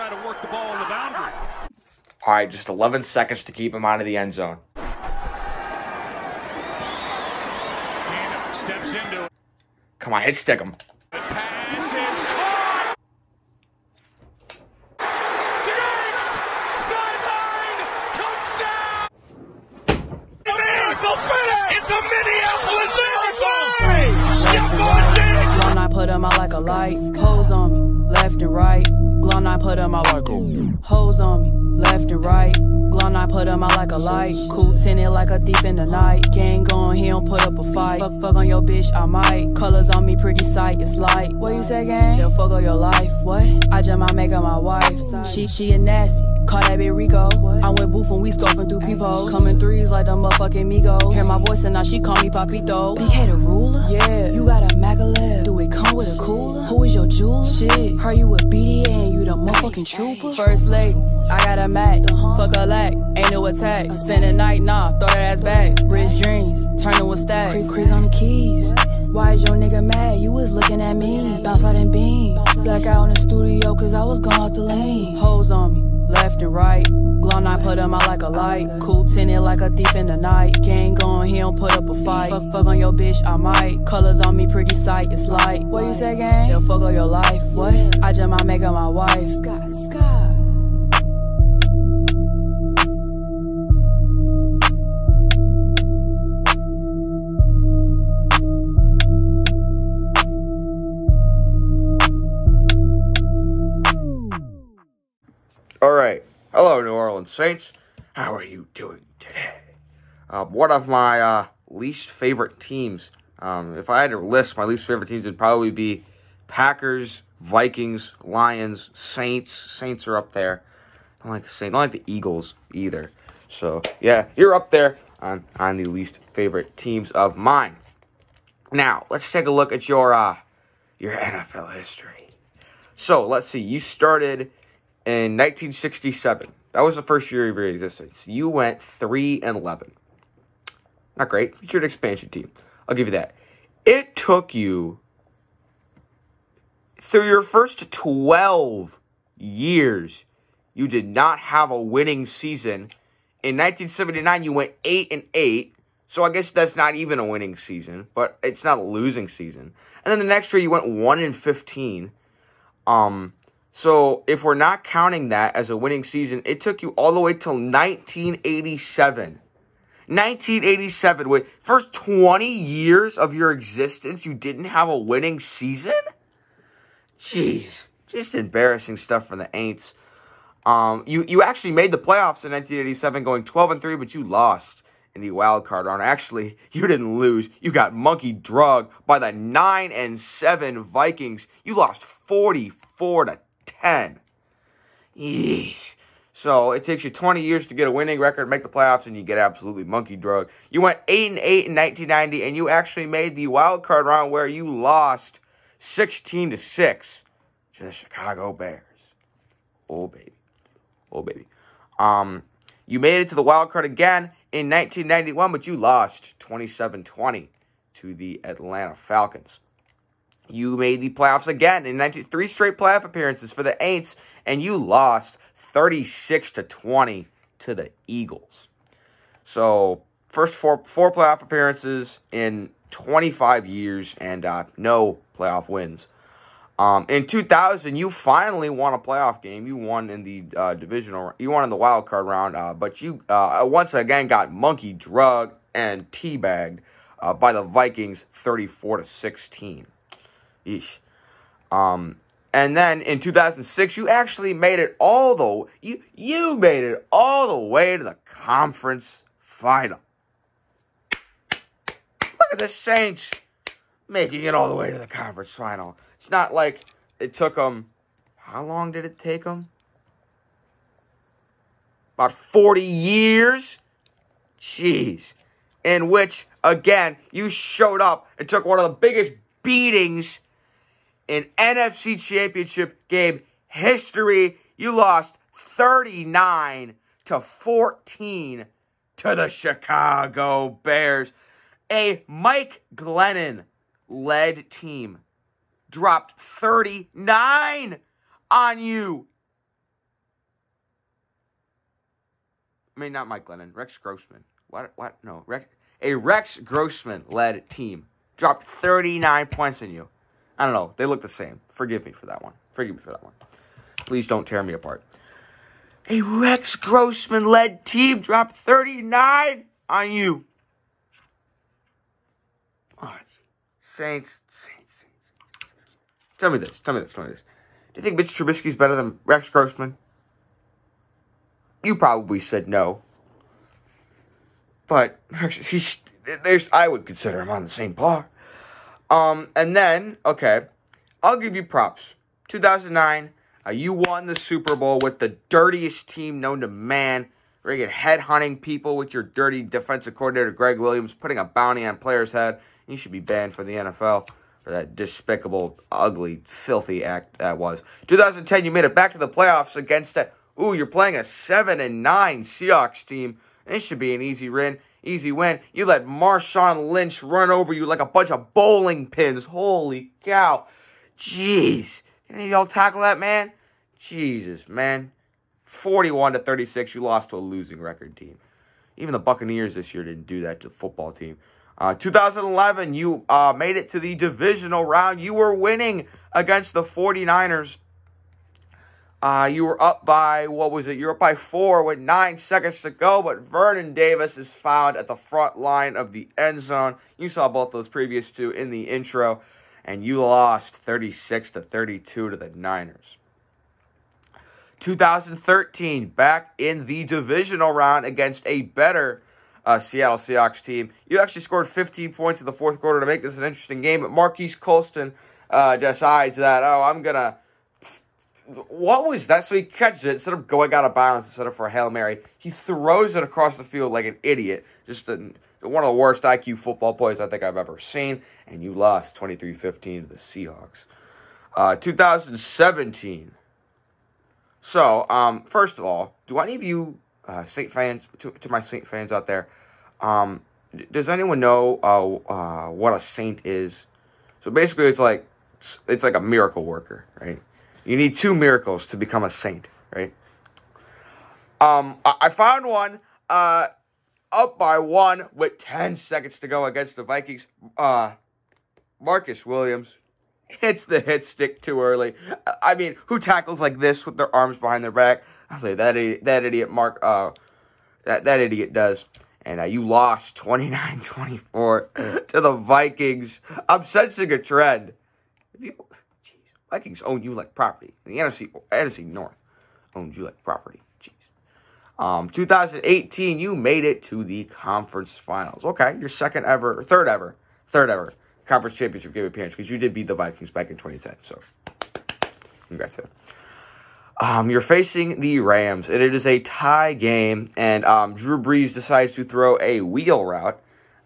try to work the ball on the boundary. All right, just 11 seconds to keep him out of the end zone. Steps into it. Come on, hit stick him. The pass is caught. Diggs! Sideline! Touchdown! Miracle finish! It's a Minneapolis miracle! Skip on Diggs! Glon, I put him out like a light. Hose on me, left and right. Glon, I put him out like a hose on me, left and right. Glon, I put him out like a light. Cool tinted like a thief in the night. Gang on, he don't put up a fight. Fuck on your bitch, I might. Colors on me, pretty sight, it's light. What you say, gang? They'll fuck on your life. What? I just might make her my wife. She a nasty. Call that bitch Rico. I'm with Booth and we scoping through peepholes. Coming threes like the motherfucking Migos. Hear my voice and now she call me Papito. BK the ruler? Yeah. You got a Magalef. Do it come with a cooler? Who is your jeweler? Shit. Heard you with BDA and you the motherfucking trooper? First lady, I got a Mac. Fuck a lack, ain't no attack. Spend a night, nah, throw that ass back. Bridge dreams, turn to a stack. Crease on the keys. Why is your nigga mad? You was looking at me. Bounce out and beam. Black out in the studio cause I was gone off the lane. Hoes on me, left and right. Glon, I put him out like a light. Cool tinted like a thief in the night. Gang on, he don't put up a fight. Fuck on your bitch, I might. Colors on me, pretty sight, it's light. What you say, gang? They'll fuck on your life. What? I just might make her my wife. Scott. All right. Hello, New Orleans Saints. How are you doing today? One of my least favorite teams. If I had to list my least favorite teams, it'd probably be Packers, Vikings, Lions, Saints. Saints are up there. I don't like the Saints. I don't like the Eagles either. So, yeah, you're up there on the least favorite teams of mine. Now, let's take a look at your NFL history. So, let's see. You started in 1967. That was the first year of your existence. You went 3-11. Not great. You're an expansion team. I'll give you that. It took you through your first 12 years, you did not have a winning season. In 1979, you went 8-8. So I guess that's not even a winning season, but it's not a losing season. And then the next year, you went 1-15. So if we're not counting that as a winning season, it took you all the way till 1987. 1987, wait, first 20 years of your existence, you didn't have a winning season? Jeez, just embarrassing stuff for the Aints. You actually made the playoffs in 1987 going 12-3, but you lost in the wild card round. Actually, you didn't lose. You got monkey drugged by the 9-7 Vikings. You lost 44-10. Yeesh. So it takes you 20 years to get a winning record, make the playoffs, and you get absolutely monkey drugged. You went 8-8 in 1990, and you actually made the wild card round where you lost 16-6 to the Chicago Bears. Oh baby, oh baby. You made it to the wild card again in 1991, but you lost 27-20 to the Atlanta Falcons. You made the playoffs again in 3 straight playoff appearances for the Aints, and you lost 36-20 to the Eagles. So, first four playoff appearances in 25 years and no playoff wins. In 2000, you finally won a playoff game. You won in the you won in the wild card round, but you once again got monkey drugged and teabagged by the Vikings 34-16. Yeesh. And then in 2006, you actually made it all the you made it all the way to the conference final. Look at the Saints making it all the way to the conference final. It's not like it took them. How long did it take them? About 40 years. Jeez. In which, again, you showed up and took one of the biggest beatings in NFC Championship game history. You lost 39-14 to the Chicago Bears. A Mike Glennon-led team dropped 39 on you. I mean, not Mike Glennon. Rex Grossman. What? No. A Rex Grossman-led team dropped 39 points on you. I don't know. They look the same. Forgive me for that one. Please don't tear me apart. A Rex Grossman-led team dropped 39 on you. Oh, Saints. Tell me this. Do you think Mitch Trubisky's better than Rex Grossman? You probably said no. But I would consider him on the same par. And then, okay, I'll give you props. 2009, you won the Super Bowl with the dirtiest team known to man. You're head-hunting people with your dirty defensive coordinator, Greg Williams, putting a bounty on players' head. He should be banned from the NFL for that despicable, ugly, filthy act that was. 2010, you made it back to the playoffs against you're playing a 7-9 Seahawks team. This should be an easy win. You let Marshawn Lynch run over you like a bunch of bowling pins. Holy cow. Jeez. Can any of y'all tackle that, man? Jesus, man. 41-36, you lost to a losing record team. Even the Buccaneers this year didn't do that to the football team. 2011, you made it to the divisional round. You were winning against the 49ers. You were up by, You were up by 4 with 9 seconds to go, but Vernon Davis is found at the front line of the end zone. You saw both those previous two in the intro, and you lost 36-32 to the Niners. 2013, back in the divisional round against a better Seattle Seahawks team. You actually scored 15 points in the fourth quarter to make this an interesting game, but Marquise Colston decides that, what was that? So he catches it. Instead of going out of bounds, instead of for a Hail Mary, he throws it across the field like an idiot. Just one of the worst IQ football plays I think I've ever seen. And you lost 23-15 to the Seahawks. 2017. So, first of all, do any of you Saint fans, to my Saint fans out there, does anyone know what a saint is? So basically it's like a miracle worker, right? You need 2 miracles to become a saint, right? I found one up by 1 with 10 seconds to go against the Vikings. Marcus Williams hits the hit stick too early. I mean, who tackles like this with their arms behind their back? I'll say that idiot that idiot does. And you lost 29-24 to the Vikings. I'm sensing a trend. Vikings own you like property. And the NFC North owns you like property. Jeez. 2018, you made it to the conference finals. Okay, your third ever conference championship game appearance, because you did beat the Vikings back in 2010. So, congrats there. You're facing the Rams, and it is a tie game. And Drew Brees decides to throw a wheel route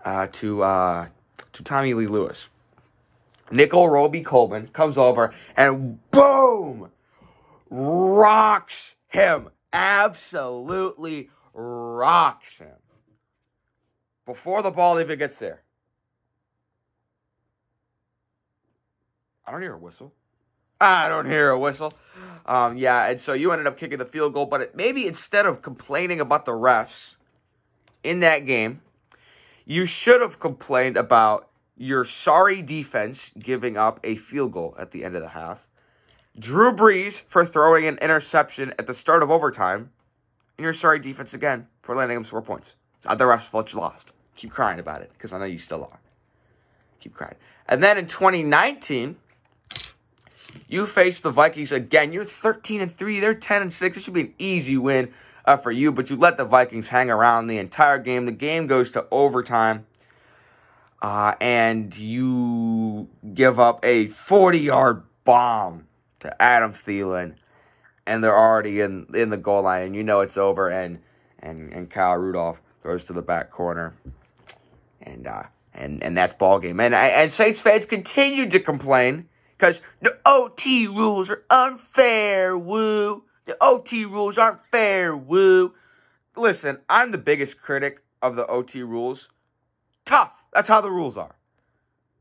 to Tommy Lee Lewis. Nickel Roby Coleman comes over and boom, rocks him. Absolutely rocks him. Before the ball even gets there. I don't hear a whistle. Yeah, and so you ended up kicking the field goal, but maybe instead of complaining about the refs in that game, you should have complained about your sorry defense giving up a field goal at the end of the half, Drew Brees for throwing an interception at the start of overtime, and your sorry defense again for landing him 4 points. It's not the refs' fault you lost. Keep crying about it, because I know you still are. Keep crying. And then in 2019, you face the Vikings again. You're 13-3. They're 10-6. It should be an easy win for you, but you let the Vikings hang around the entire game. The game goes to overtime. And you give up a 40-yard bomb to Adam Thielen, and they're already in the goal line, and you know it's over, and Kyle Rudolph throws to the back corner, and that's ball game. And Saints fans continued to complain because the OT rules are unfair, woo. The OT rules aren't fair, woo. Listen, I'm the biggest critic of the OT rules. Tough. That's how the rules are.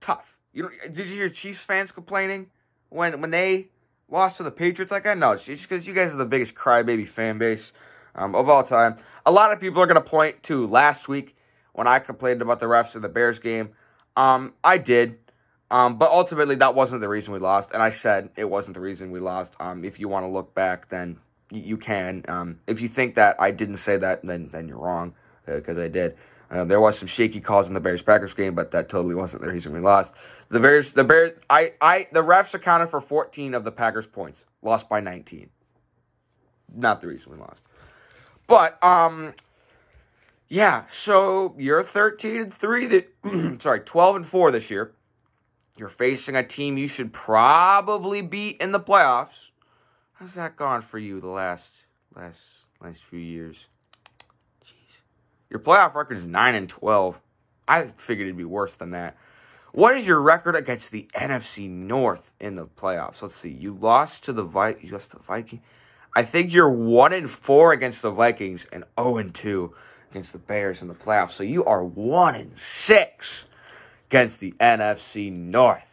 Tough. Did you hear Chiefs fans complaining when they lost to the Patriots like that? No, it's just because you guys are the biggest crybaby fan base of all time. A lot of people are going to point to last week when I complained about the refs in the Bears game. I did. But ultimately, that wasn't the reason we lost. And I said it wasn't the reason we lost. If you want to look back, then you can. If you think that I didn't say that, then you're wrong, because I did. There was some shaky calls in the Bears-Packers game, but that totally wasn't the reason we lost. The refs accounted for 14 of the Packers' points. Lost by 19. Not the reason we lost. But, yeah, so you're 13-3, 12-4 this year. You're facing a team you should probably beat in the playoffs. How's that gone for you the last few years? Jeez. Your playoff record is 9-12. I figured it'd be worse than that. What is your record against the NFC North in the playoffs? Let's see. You lost to the Vikings. I think you're 1-4 against the Vikings and 0-2 against the Bears in the playoffs. So you are 1-6 against the NFC North.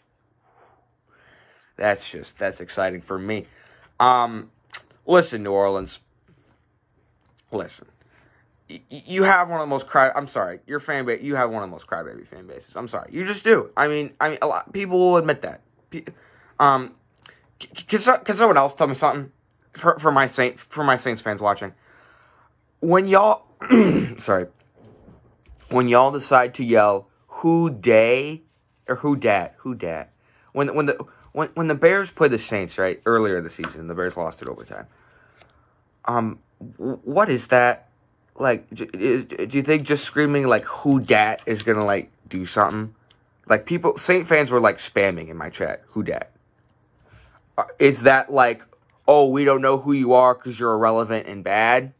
That's exciting for me. Listen, New Orleans. Listen. You have one of the most your fan base. You have one of the most crybaby fan bases. I'm sorry, you just do. I mean, a lot people will admit that. Can someone else tell me something for my Saints fans watching? When y'all, when y'all decide to yell "Who day" or "Who dat," when the Bears played the Saints right earlier this season, the Bears lost it overtime. What is that? Like, do you think just screaming, like, "Who dat" is going to, like, do something? Like, Saint fans were, like, spamming in my chat, "Who dat?" Is that, like, oh, we don't know who you are because you're irrelevant and bad?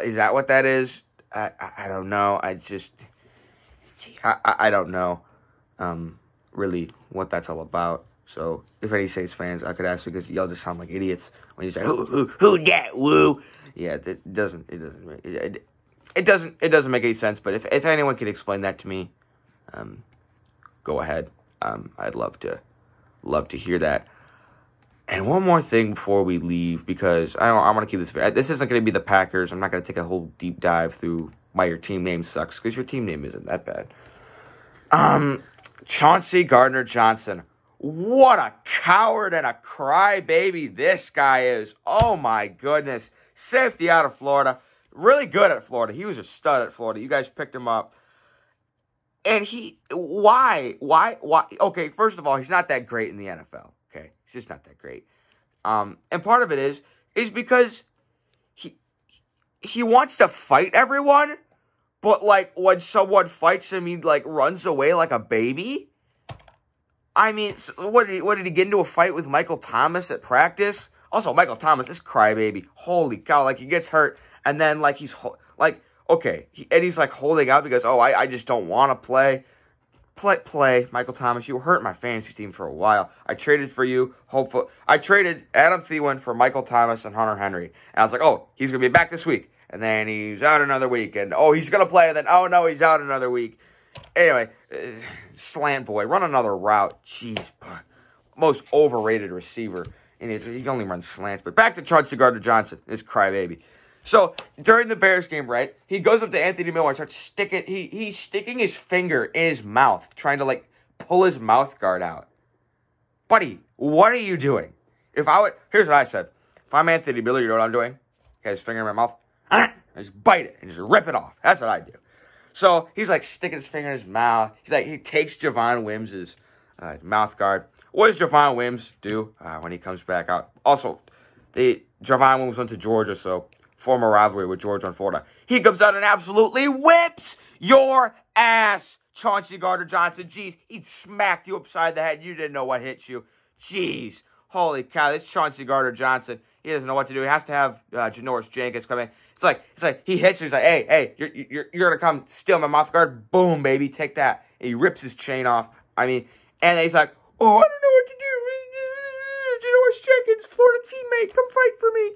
Is that what that is? I don't know. I don't know, really, what that's all about. So, if any Saints fans, I could ask you, because y'all just sound like idiots when you say, who dat, woo? Yeah, it doesn't make any sense. But if anyone could explain that to me, go ahead. I'd love to hear that. And one more thing before we leave, because I want to keep this fair. This isn't going to be the Packers. I'm not going to take a whole deep dive through why your team name sucks, because your team name isn't that bad. Chauncey Gardner-Johnson. What a coward and a crybaby this guy is. Oh, my goodness. Safety out of Florida. Really good at Florida. He was a stud at Florida. You guys picked him up. And why? Okay, first of all, he's not that great in the NFL. Okay, he's just not that great. And part of it is because he wants to fight everyone, but, like, when someone fights him, he, like, runs away like a baby. I mean, what did he get into a fight with Michael Thomas at practice? Also, Michael Thomas, this crybaby, holy cow, like, he gets hurt, and then, like, he's, like, okay, he's, like, holding out because, oh, I just don't want to play. Play, Michael Thomas, you were hurting my fantasy team for a while. I traded for you, hopefully. I traded Adam Thielen for Michael Thomas and Hunter Henry, and I was like, oh, he's going to be back this week, and then he's out another week, and, oh, he's going to play, and then, oh, no, he's out another week. Anyway, slant boy, run another route. Jeez, most overrated receiver. And he only runs slants. But back to Chauncey Gardner-Johnson, this crybaby. So, during the Bears game, right, he goes up to Anthony Miller and starts sticking, he's sticking his finger in his mouth, trying to, like, pull his mouth guard out. Buddy, what are you doing? Here's what I said. If I'm Anthony Miller, you know what I'm doing? Got his finger in my mouth. I just bite it and just rip it off. That's what I do. So, he's, like, sticking his finger in his mouth. He takes Javon Wims' mouth guard. What does Javon Wims do when he comes back out? Also, Javon Wims went to Georgia, so former rivalry with Georgia and Florida. He comes out and absolutely whips your ass, Chauncey Gardner-Johnson. Jeez, he'd smack you upside the head. You didn't know what hit you. Jeez, holy cow, this Chauncey Gardner-Johnson. He doesn't know what to do. He has to have Janoris Jenkins come in. It's like he hits you. He's like, hey, you're gonna come steal my mouth guard. Boom, baby, take that. And he rips his chain off. I mean, and then he's like, oh, I don't know what to do. Janoris Jenkins, Florida teammate, come fight for me.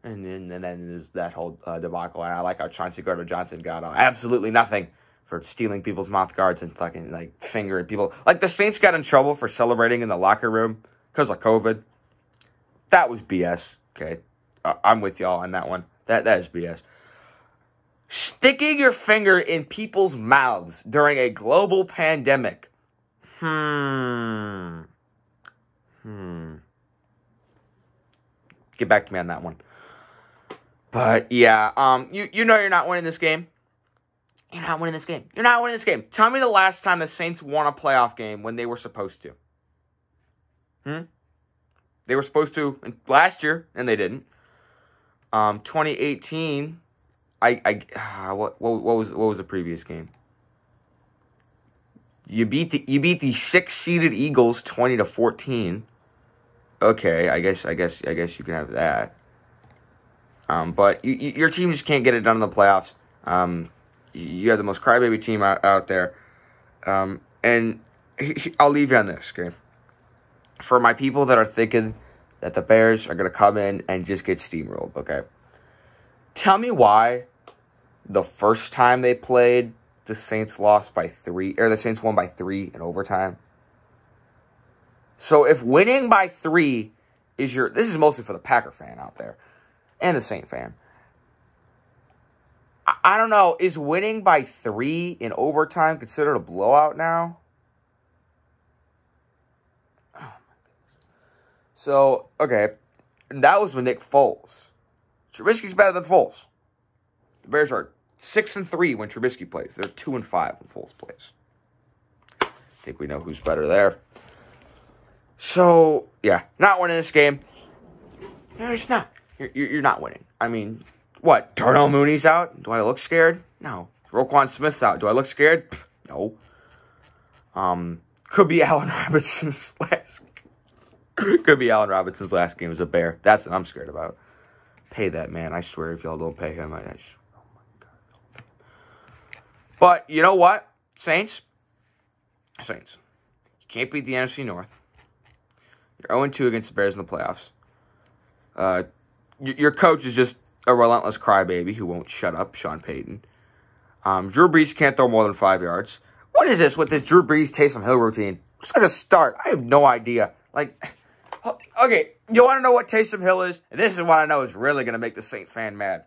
And then there's that whole debacle. And I like how Chauncey Gardner-Johnson got absolutely nothing for stealing people's mouth guards and fucking, like, fingering people. Like, the Saints got in trouble for celebrating in the locker room because of COVID. That was BS, okay? I'm with y'all on that one. That is BS. Sticking your finger in people's mouths during a global pandemic. Get back to me on that one. But yeah, you know you're not winning this game. You're not winning this game. You're not winning this game. Tell me the last time the Saints won a playoff game when they were supposed to. They were supposed to last year, and they didn't. 2018. What was the previous game? You beat the 6-seeded Eagles 20-14. Okay, I guess you can have that. But your team just can't get it done in the playoffs. You have the most crybaby team out there. And I'll leave you on this, okay? For my people that are thinking that the Bears are going to come in and just get steamrolled, okay? Tell me why the first time they played, the Saints lost by 3, or the Saints won by 3 in overtime. So if winning by 3 is this is mostly for the Packer fan out there and the Saint fan. I don't know, is winning by 3 in overtime considered a blowout now? Oh my goodness. So, okay, that was with Nick Foles. Trubisky's better than Foles. The Bears are 6-3 when Trubisky plays. They're 2-5 when Foles plays. I think we know who's better there. So, yeah, not winning this game. No, it's not. You're not winning. I mean, what? Darnell Mooney's out? Do I look scared? No. Roquan Smith's out. Do I look scared? No. Could be Allen Robinson's last. Could be Allen Robinson's last game as a Bear. That's what I'm scared about. Pay that man. I swear, if y'all don't pay him, oh my God. But you know what, Saints. You can't beat the NFC North. You're 0-2 against the Bears in the playoffs. Your coach is just a relentless crybaby who won't shut up, Sean Payton. Drew Brees can't throw more than 5 yards. What is this with this Drew Brees Taysom Hill routine? What's going to start? I have no idea. Like, okay, you want to know what Taysom Hill is? And this is what I know is really going to make the Saint fan mad.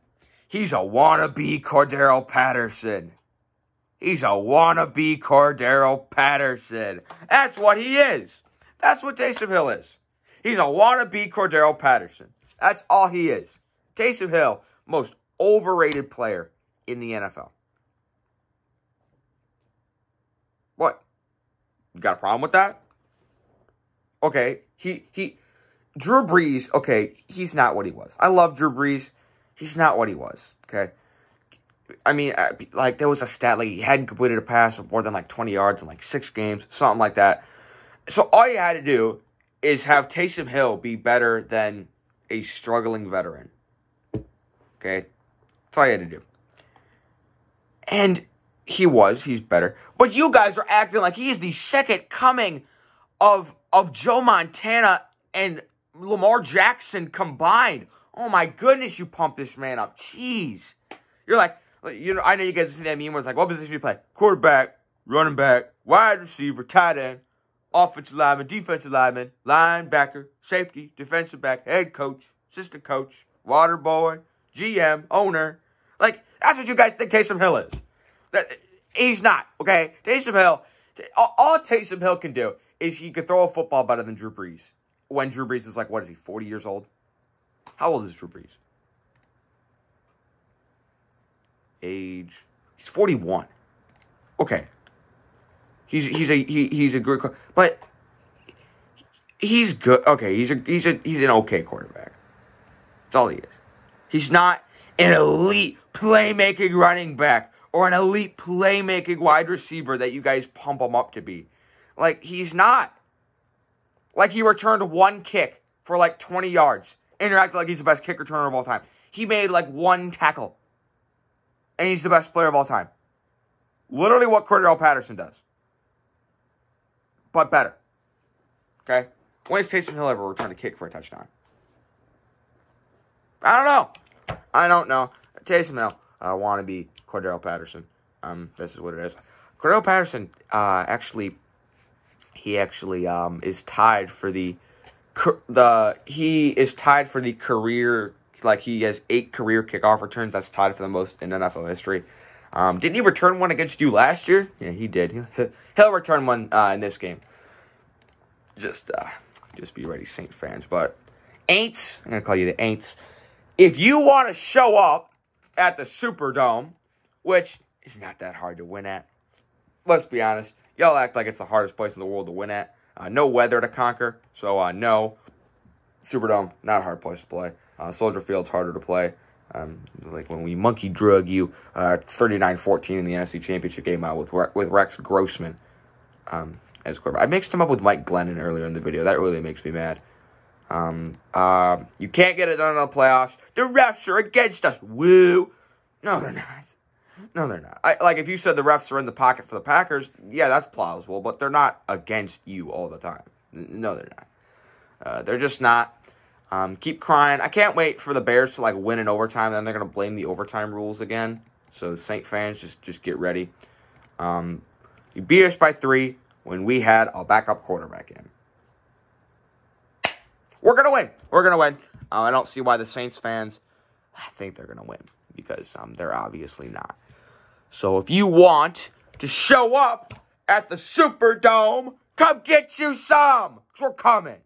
He's a wannabe Cordero Patterson. He's a wannabe Cordero Patterson. That's what he is. That's what Taysom Hill is. He's a wannabe Cordero Patterson. That's all he is. Taysom Hill, most overrated player in the NFL. What? You got a problem with that? Okay, Drew Brees, okay, he's not what he was. I love Drew Brees. He's not what he was, okay? I mean, like, there was a stat, like, he hadn't completed a pass of more than, like, 20 yards in, like, 6 games, something like that. So all you had to do is have Taysom Hill be better than a struggling veteran. Okay? That's all you had to do. And he's better. But you guys are acting like he is the second coming of Joe Montana and Lamar Jackson combined. Oh my goodness, you pump this man up. Jeez. You're like, you know, I know you guys have seen that meme where it's like, what position do you play? Quarterback, running back, wide receiver, tight end, offensive lineman, defensive lineman, linebacker, safety, defensive back, head coach, assistant coach, water boy, GM, owner. Like, that's what you guys think Taysom Hill is. He's not, okay? Taysom Hill, all Taysom Hill can do is he could throw a football better than Drew Brees. When Drew Brees is like, what is he, 40 years old? How old is Drew Brees? Age, he's 41. Okay. He's a good, but he's good. Okay, he's an okay quarterback. That's all he is. He's not an elite playmaking running back or an elite playmaking wide receiver that you guys pump him up to be. Like, he's not. Like, he returned 1 kick for like 20 yards. Interacted like he's the best kick returner of all time. He made like 1 tackle. And he's the best player of all time. Literally what Cordell Patterson does. But better. Okay? When has Taysom Hill ever returned a kick for a touchdown? I don't know. Taysom Hill, wannabe Cordell Patterson. This is what it is. Cordell Patterson, is tied for the career Like, he has 8 career kickoff returns. That's tied for the most in NFL history. Didn't he return one against you last year? Yeah, he did. He'll return one in this game. Just be ready, Saint fans. But Aints, I'm going to call you the Aints. If you want to show up at the Superdome, which is not that hard to win at, let's be honest. Y'all act like it's the hardest place in the world to win at. No weather to conquer, so no. Superdome, not a hard place to play. Soldier Field's harder to play. Like when we monkey drug you 39-14 in the NFC Championship game with Rex Grossman as quarterback. I mixed him up with Mike Glennon earlier in the video. That really makes me mad. You can't get it done in the playoffs. The refs are against us. Woo! No, they're not. No, they're not. Like, if you said the refs are in the pocket for the Packers, yeah, that's plausible, but they're not against you all the time. No, they're not. They're just not. Keep crying. I can't wait for the Bears to, like, win in overtime, then they're going to blame the overtime rules again. So, Saint fans, just get ready. You beat us by 3 when we had a backup quarterback in. We're going to win. We're going to win. I don't see why the Saints fans, I think they're going to win, because they're obviously not. So if you want to show up at the Superdome, come get you some, 'cause we're coming.